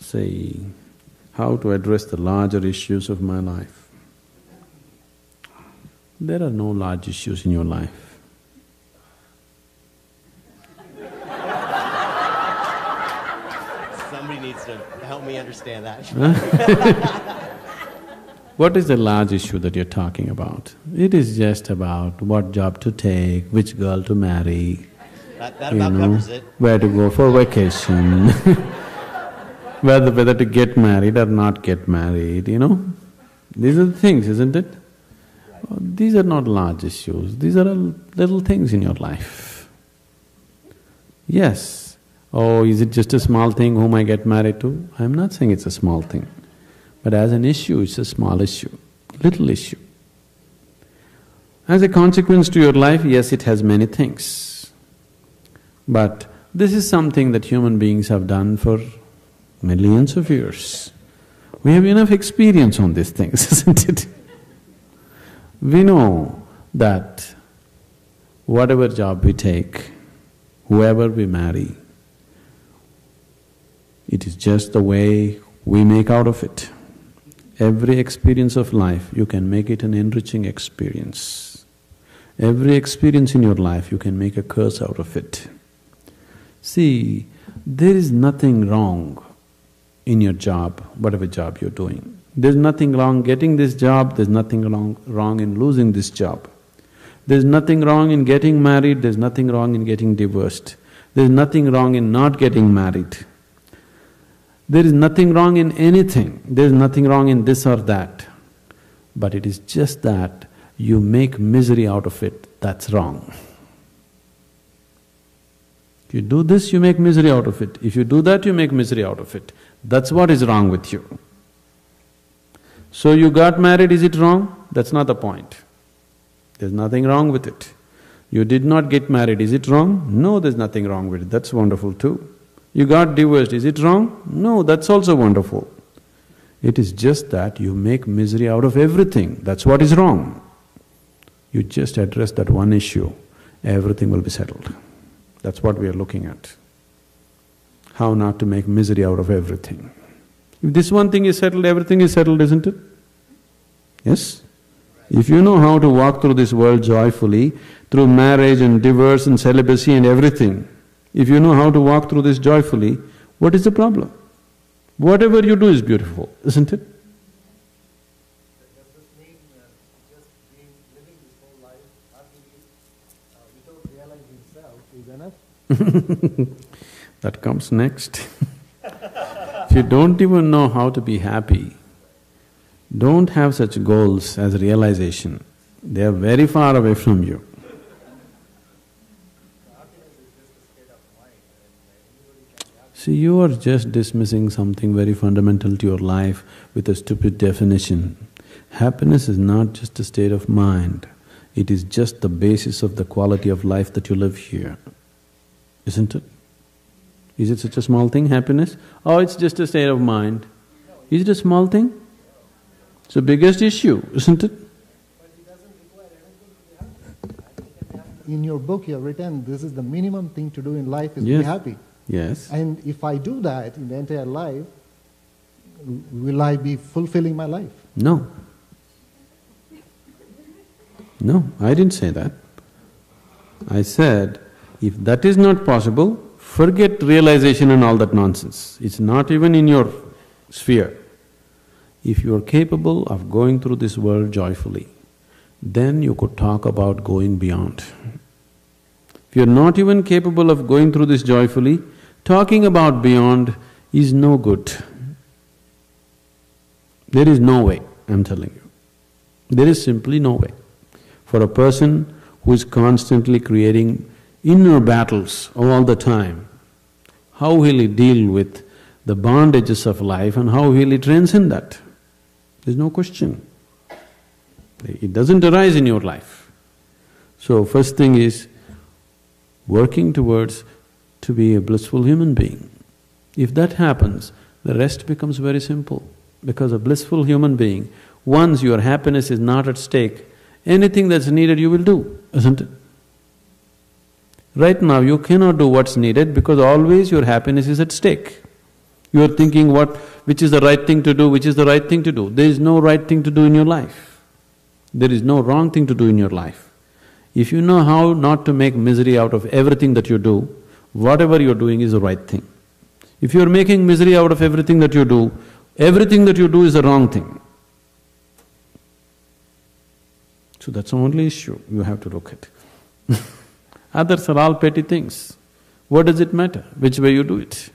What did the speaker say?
say, how to address the larger issues of my life. There are no large issues in your life. Somebody needs to help me understand that. What is the large issue that you're talking about? It is just about what job to take, which girl to marry, that about covers it. where to go for vacation, whether to get married or not get married, These are the things, isn't it? These are not large issues, these are little things in your life. Yes. Oh, is it just a small thing whom I get married to? I'm not saying it's a small thing. But as an issue, it's a small issue, little issue. As a consequence to your life, yes, it has many things. But this is something that human beings have done for millions of years. We have enough experience on these things, isn't it? We know that whatever job we take, whoever we marry, it is just the way we make out of it. Every experience of life, you can make it an enriching experience. Every experience in your life, you can make a curse out of it. See, there is nothing wrong in your job, whatever job you're doing. There's nothing wrong getting this job, there's nothing wrong in losing this job. There's nothing wrong in getting married, there's nothing wrong in getting divorced. There's nothing wrong in not getting married. There is nothing wrong in anything, there is nothing wrong in this or that. But it is just that you make misery out of it, that's wrong. If you do this, you make misery out of it. If you do that, you make misery out of it. That's what is wrong with you. So you got married, is it wrong? That's not the point. There's nothing wrong with it. You did not get married, is it wrong? No, there's nothing wrong with it, that's wonderful too. You got divorced, is it wrong? No, that's also wonderful. It is just that you make misery out of everything, that's what is wrong. You just address that one issue, everything will be settled. That's what we are looking at. How not to make misery out of everything. If this one thing is settled, everything is settled, isn't it? Yes? If you know how to walk through this world joyfully, through marriage and divorce and celibacy and everything, if you know how to walk through this joyfully, what is the problem? Whatever you do is beautiful, isn't it? Does this mean just living this whole life happily without realizing self is enough? That comes next. If you don't even know how to be happy, don't have such goals as realization. They are very far away from you. See, you are just dismissing something very fundamental to your life with a stupid definition. Happiness is not just a state of mind, it is just the basis of the quality of life that you live here, isn't it? Is it such a small thing, happiness? Oh, it's just a state of mind. Is it a small thing? It's the biggest issue, isn't it? In your book you have written, this is the minimum thing to do in life is be happy. Yes. And if I do that in the entire life, will I be fulfilling my life? No. No, I didn't say that. I said, if that is not possible, forget realization and all that nonsense. It's not even in your sphere. If you are capable of going through this world joyfully, then you could talk about going beyond. If you're not even capable of going through this joyfully, talking about beyond is no good. There is no way, I'm telling you. There is simply no way. For a person who is constantly creating inner battles all the time, how will he deal with the bondages of life and how will he transcend that? There's no question. It doesn't arise in your life. So first thing is working towards to be a blissful human being. If that happens, the rest becomes very simple. Because a blissful human being, once your happiness is not at stake, anything that's needed you will do, isn't it? Right now you cannot do what's needed because always your happiness is at stake. You are thinking which is the right thing to do, which is the right thing to do. There is no right thing to do in your life. There is no wrong thing to do in your life. If you know how not to make misery out of everything that you do, whatever you're doing is the right thing. If you're making misery out of everything that you do is the wrong thing. So that's the only issue you have to look at. Others are all petty things. What does it matter which way you do it?